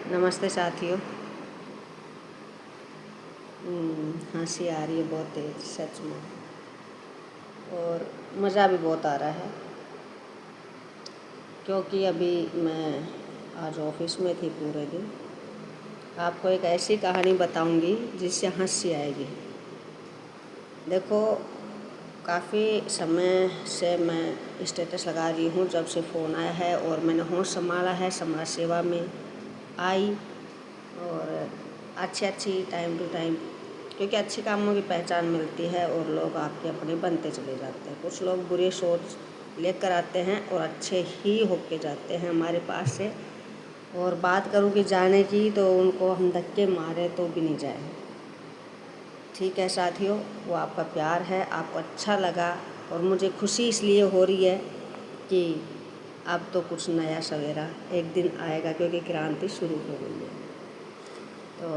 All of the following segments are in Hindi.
नमस्ते साथियों। हंसी आ रही है बहुत तेज सच में, और मज़ा भी बहुत आ रहा है क्योंकि अभी मैं आज ऑफिस में थी पूरे दिन। आपको एक ऐसी कहानी बताऊंगी जिससे हंसी आएगी। देखो, काफ़ी समय से मैं स्टेटस लगा रही हूँ जब से फ़ोन आया है, और मैंने होश संभाला है, समाज सेवा में आई, और अच्छी टाइम टू टाइम, क्योंकि अच्छे कामों की पहचान मिलती है और लोग आपके अपने बनते चले जाते हैं। कुछ लोग बुरी सोच लेकर आते हैं और अच्छे ही होके जाते हैं हमारे पास से। और बात करूँ कि जाने की, तो उनको हम धक्के मारे तो भी नहीं जाए। ठीक है साथियों, वो आपका प्यार है, आपको अच्छा लगा, और मुझे खुशी इसलिए हो रही है कि अब तो कुछ नया सवेरा एक दिन आएगा, क्योंकि क्रांति शुरू हो गई है। तो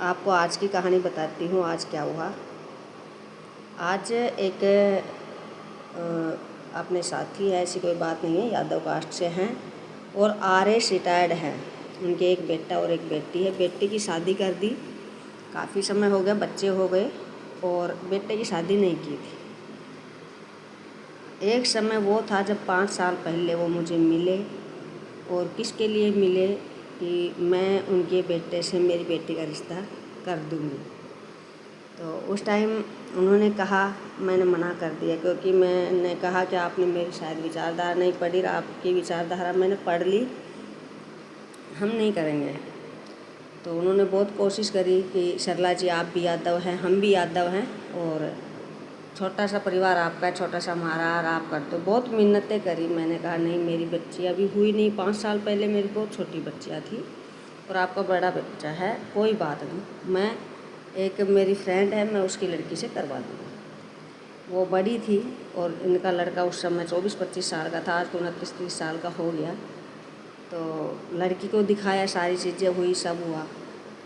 आपको आज की कहानी बताती हूँ। आज क्या हुआ। आज एक अपने साथी है, ऐसी कोई बात नहीं है, यादव कास्ट से हैं और RS रिटायर्ड हैं। उनके एक बेटा और एक बेटी है। बेटी की शादी कर दी, काफ़ी समय हो गया, बच्चे हो गए, और बेटे की शादी नहीं की थी। एक समय वो था जब 5 साल पहले वो मुझे मिले, और किसके लिए मिले कि मैं उनके बेटे से मेरी बेटी का रिश्ता कर दूँगी। तो उस टाइम उन्होंने कहा, मैंने मना कर दिया, क्योंकि मैंने कहा कि आपने मेरी शायद विचारधारा नहीं पढ़ी, आपकी विचारधारा मैंने पढ़ ली, हम नहीं करेंगे। तो उन्होंने बहुत कोशिश करी कि सरला जी, आप भी यादव हैं, हम भी यादव हैं, और छोटा सा परिवार आपका है, छोटा सा हमारा, और आप कर दो। बहुत मिन्नतें करी। मैंने कहा नहीं, मेरी बच्ची अभी हुई नहीं, 5 साल पहले मेरी बहुत छोटी बच्चियाँ थी, और आपका बड़ा बच्चा है, कोई बात नहीं, मैं एक मेरी फ्रेंड है, मैं उसकी लड़की से करवा दूँगी। वो बड़ी थी और इनका लड़का उस समय 24-25 साल का था, आज तो 29-30 साल का हो गया। तो लड़की को दिखाया, सारी चीज़ें हुई, सब हुआ।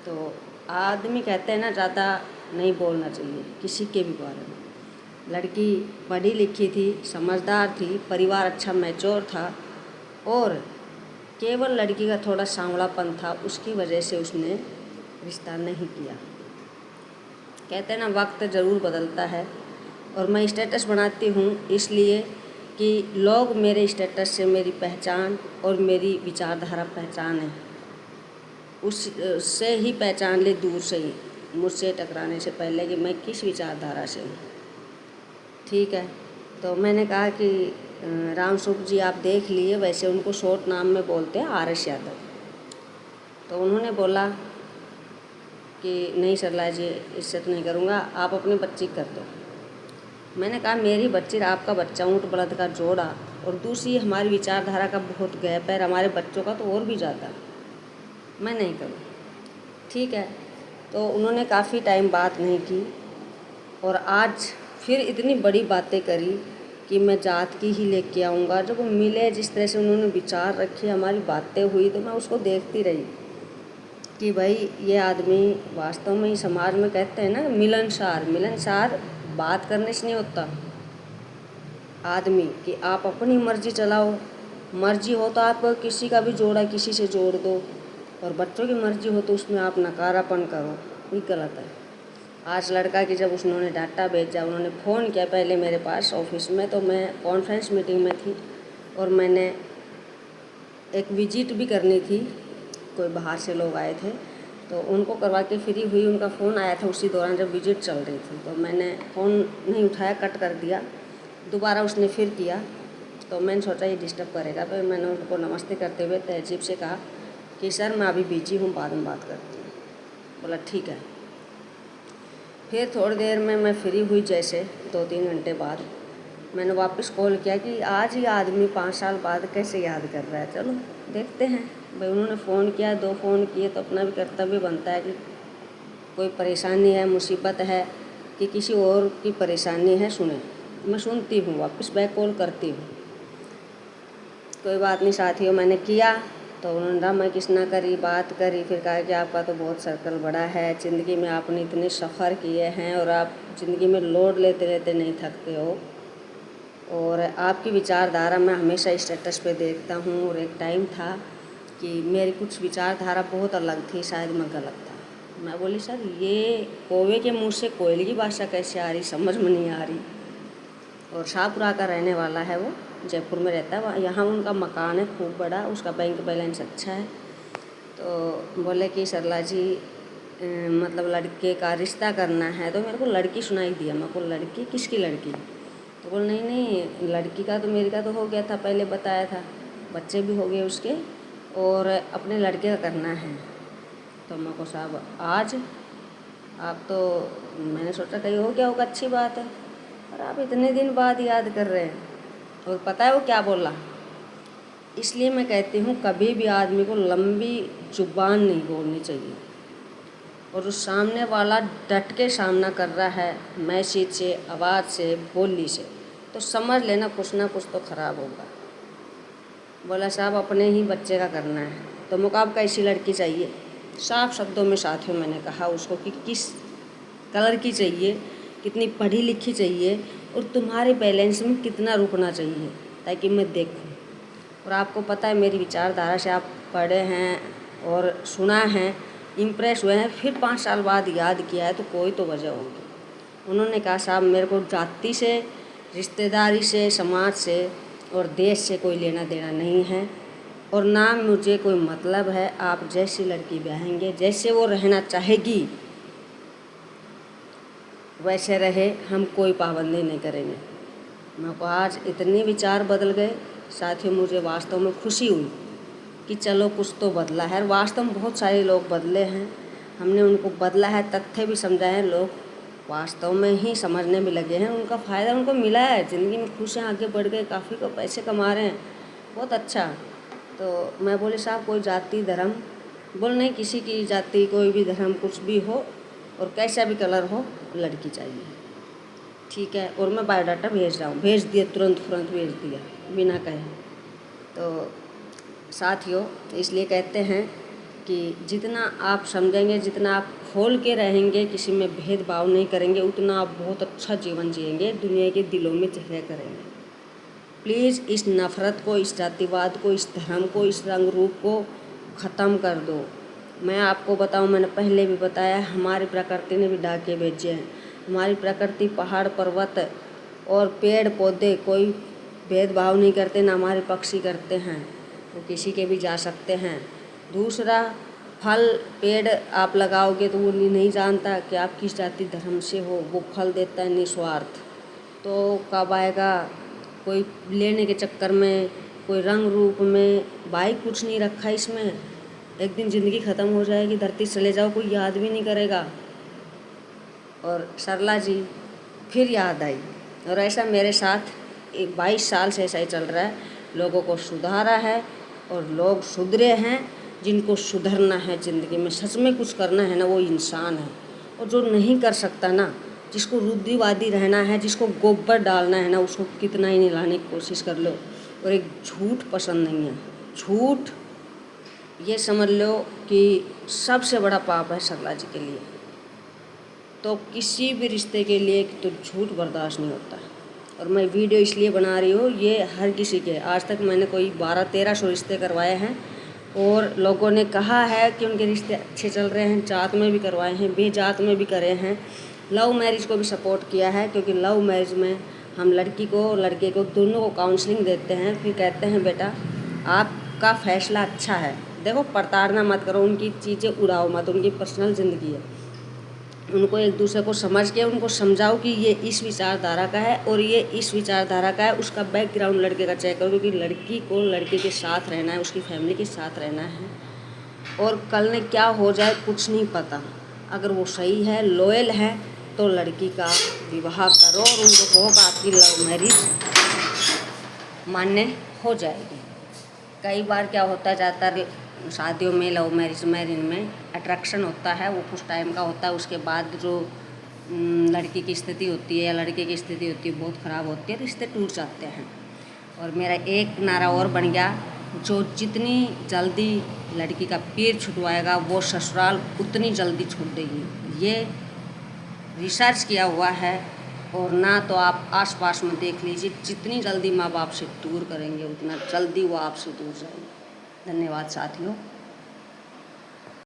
तो आदमी कहते हैं ना, ज़्यादा नहीं बोलना चाहिए किसी के भी बारे में। लड़की पढ़ी लिखी थी, समझदार थी, परिवार अच्छा मैच्योर था, और केवल लड़की का थोड़ा सांवलापन था, उसकी वजह से उसने रिश्ता नहीं किया। कहते हैं ना, वक्त ज़रूर बदलता है। और मैं स्टेटस बनाती हूँ इसलिए कि लोग मेरे स्टेटस से मेरी पहचान और मेरी विचारधारा पहचानें, उससे ही पहचान ले, दूर से ही, मुझसे टकराने से पहले, कि मैं किस विचारधारा से हूँ। ठीक है। तो मैंने कहा कि राम स्वरूप जी, आप देख लिए, वैसे उनको शॉर्ट नाम में बोलते हैं RS यादव। तो उन्होंने बोला कि नहीं सरला जी, इज्जत नहीं करूँगा, आप अपनी बच्ची कर दो। मैंने कहा मेरी बच्ची, आपका बच्चा ऊँट बलद का जोड़ा, और दूसरी हमारी विचारधारा का बहुत गैप है, हमारे बच्चों का तो और भी ज़्यादा, मैं नहीं करूँ। ठीक है। तो उन्होंने काफ़ी टाइम बात नहीं की, और आज फिर इतनी बड़ी बातें करी कि मैं जात की ही लेके आऊँगा। जब वो मिले, जिस तरह से उन्होंने विचार रखे, हमारी बातें हुई, तो मैं उसको देखती रही कि भाई ये आदमी वास्तव में ही समाज में, कहते हैं ना, मिलनसार बात करने से नहीं होता आदमी, कि आप अपनी मर्जी चलाओ। मर्जी हो तो आप किसी का भी जोड़ा किसी से जोड़ दो, और बच्चों की मर्जी हो तो उसमें आप नकारापन करो, ये गलत है। आज लड़का की जब उन्होंने डाटा भेजा, उन्होंने फ़ोन किया पहले मेरे पास ऑफिस में, तो मैं कॉन्फ्रेंस मीटिंग में थी, और मैंने एक विजिट भी करनी थी, कोई बाहर से लोग आए थे, तो उनको करवा के फ्री हुई। उनका फ़ोन आया था उसी दौरान जब विजिट चल रही थी, तो मैंने फ़ोन नहीं उठाया, कट कर दिया। दोबारा उसने फिर किया, तो मैंने सोचा ये डिस्टर्ब करेगा, तो मैंने उनको नमस्ते करते हुए तहज़ीब से कहा कि सर मैं अभी बिजी हूँ, बाद में बात करती हूँ। बोला ठीक है। फिर थोड़ी देर में मैं फ्री हुई, जैसे 2-3 घंटे बाद मैंने वापस कॉल किया कि आज ही आदमी 5 साल बाद कैसे याद कर रहा है, चलो देखते हैं। भाई उन्होंने फ़ोन किया, 2 फ़ोन किए, तो अपना भी कर्तव्य बनता है कि कोई परेशानी है, मुसीबत है, कि किसी और की परेशानी है, सुने। मैं सुनती हूँ, वापस बैक कॉल करती हूँ। कोई बात नहीं साथियों, मैंने किया, तो उन्होंने कहा मैं किस ना करी, बात करी, फिर कहा कि आपका तो बहुत सर्कल बड़ा है, ज़िंदगी में आपने इतने सफ़र किए हैं, और आप ज़िंदगी में लोड लेते लेते नहीं थकते हो, और आपकी विचारधारा मैं हमेशा स्टेटस पे देखता हूँ। और एक टाइम था कि मेरी कुछ विचारधारा बहुत अलग थी, शायद मैं गलत था। मैं बोली सर ये कौवे के मुंह से कोयल की भाषा कैसे आ रही, समझ में नहीं आ रही। और शाहपुरा का रहने वाला है वो, जयपुर में रहता है। यहाँ उनका मकान है खूब बड़ा, उसका बैंक बैलेंस अच्छा है। तो बोले कि सरला जी मतलब लड़के का रिश्ता करना है। तो मेरे को लड़की सुनाई दिया। मैं को लड़की, किसकी लड़की? तो बोल नहीं नहीं, लड़की का तो मेरे का तो हो गया था, पहले बताया था, बच्चे भी हो गए उसके, और अपने लड़के का करना है। तो मैं को साहब आज आप तो, मैंने सोचा कहीं हो गया होगा, अच्छी बात है, और आप इतने दिन बाद याद कर रहे हैं। और पता है वो क्या बोला? इसलिए मैं कहती हूँ कभी भी आदमी को लंबी जुबान नहीं बोलनी चाहिए, और उस सामने वाला डट के सामना कर रहा है मैसेज से, आवाज़ से, बोली से, तो समझ लेना कुछ ना कुछ तो ख़राब होगा। बोला साहब अपने ही बच्चे का करना है। तो मुझको आप कैसी लड़की चाहिए? साफ शब्दों में साथियों मैंने कहा उसको कि किस कलर की चाहिए, कितनी पढ़ी लिखी चाहिए, और तुम्हारे बैलेंस में कितना रुकना चाहिए, ताकि मैं देखूं। और आपको पता है मेरी विचारधारा से, आप पढ़े हैं और सुना है, इम्प्रेस हुए हैं, फिर 5 साल बाद याद किया है, तो कोई तो वजह होगी। उन्होंने कहा साहब मेरे को जाति से, रिश्तेदारी से, समाज से और देश से कोई लेना देना नहीं है, और ना मुझे कोई मतलब है। आप जैसी लड़की ब्याहेंगे, जैसे वो रहना चाहेगी वैसे रहे, हम कोई पाबंदी नहीं करेंगे। मैं को आज इतने विचार बदल गए साथियों, मुझे वास्तव में खुशी हुई कि चलो कुछ तो बदला है। वास्तव में बहुत सारे लोग बदले हैं, हमने उनको बदला है, तथ्य भी समझाए हैं, लोग वास्तव में ही समझने में लगे हैं, उनका फ़ायदा उनको मिला है, ज़िंदगी में खुश हैं, आगे बढ़ गए, काफ़ी को पैसे कमा रहे हैं, बहुत अच्छा। तो मैं बोले साहब कोई जाति धर्म बोल नहीं, किसी की जाति, कोई भी धर्म, कुछ भी हो और कैसा भी कलर हो, लड़की चाहिए, ठीक है। और मैं बायोडाटा भेज रहा हूँ, भेज दिया, तुरंत भेज दिया बिना कहे। तो साथियों इसलिए कहते हैं कि जितना आप समझेंगे, जितना आप खोल के रहेंगे, किसी में भेदभाव नहीं करेंगे, उतना आप बहुत अच्छा जीवन जिएंगे, दुनिया के दिलों में जगह करेंगे। प्लीज़ इस नफ़रत को, इस जातिवाद को, इस धर्म को, इस रंग रूप को ख़त्म कर दो। मैं आपको बताऊं, मैंने पहले भी बताया, हमारी प्रकृति ने भी डाके भेजे हैं। हमारी प्रकृति पहाड़ पर्वत और पेड़ पौधे कोई भेदभाव नहीं करते, ना हमारे पक्षी करते हैं, वो किसी के भी जा सकते हैं। दूसरा, फल पेड़ आप लगाओगे तो वो नहीं जानता कि आप किस जाति धर्म से हो, वो फल देता है निस्वार्थ। तो कब आएगा कोई लेने के चक्कर में, कोई रंग रूप में, भाई कुछ नहीं रखा इसमें, एक दिन ज़िंदगी ख़त्म हो जाएगी, धरती चले जाओ, कोई याद भी नहीं करेगा। और सरला जी फिर याद आई, और ऐसा मेरे साथ 22 साल से ऐसा ही चल रहा है। लोगों को सुधारा है और लोग सुधरे हैं। जिनको सुधरना है ज़िंदगी में, सच में कुछ करना है ना, वो इंसान है। और जो नहीं कर सकता ना, जिसको रूढ़िवादी रहना है, जिसको गोबर डालना है ना, उसको कितना ही निलाने की कोशिश कर लो। और एक झूठ पसंद नहीं है, झूठ ये समझ लो कि सबसे बड़ा पाप है सरला जी के लिए। तो किसी भी रिश्ते के लिए तो झूठ बर्दाश्त नहीं होता। और मैं वीडियो इसलिए बना रही हूँ, ये हर किसी के, आज तक मैंने कोई 1200-1300 रिश्ते करवाए हैं, और लोगों ने कहा है कि उनके रिश्ते अच्छे चल रहे हैं, जात में भी करवाए हैं, बेजात में भी करे हैं, लव मैरिज को भी सपोर्ट किया है। क्योंकि लव मैरिज में हम लड़की को लड़के को दोनों को काउंसलिंग देते हैं, फिर कहते हैं बेटा आपका फैसला अच्छा है, देखो प्रताड़ना मत करो, उनकी चीज़ें उड़ाओ मत, उनकी पर्सनल ज़िंदगी है, उनको एक दूसरे को समझ के उनको समझाओ कि ये इस विचारधारा का है और ये इस विचारधारा का है। उसका बैकग्राउंड लड़के का चेक करो, क्योंकि लड़की को लड़के के साथ रहना है, उसकी फैमिली के साथ रहना है, और कल ने क्या हो जाए कुछ नहीं पता। अगर वो सही है, लॉयल है, तो लड़की का विवाह करो और उनको कहो कि आपकी लव मैरिज मान्य हो जाएगी। कई बार क्या होता जाता है शादियों में, लव मैरिज में अट्रैक्शन होता है, वो कुछ टाइम का होता है, उसके बाद जो लड़की की स्थिति होती है या लड़के की स्थिति होती है बहुत ख़राब होती है, रिश्ते टूट जाते हैं। और मेरा एक नारा और बन गया, जो जितनी जल्दी लड़की का पैर छुटवाएगा वो ससुराल उतनी जल्दी छूट देगी। ये रिसर्च किया हुआ है। और ना तो आप आसपास में देख लीजिए, जितनी जल्दी माँ बाप से दूर करेंगे उतना जल्दी वो आपसे दूर जाएंगे। धन्यवाद साथियों।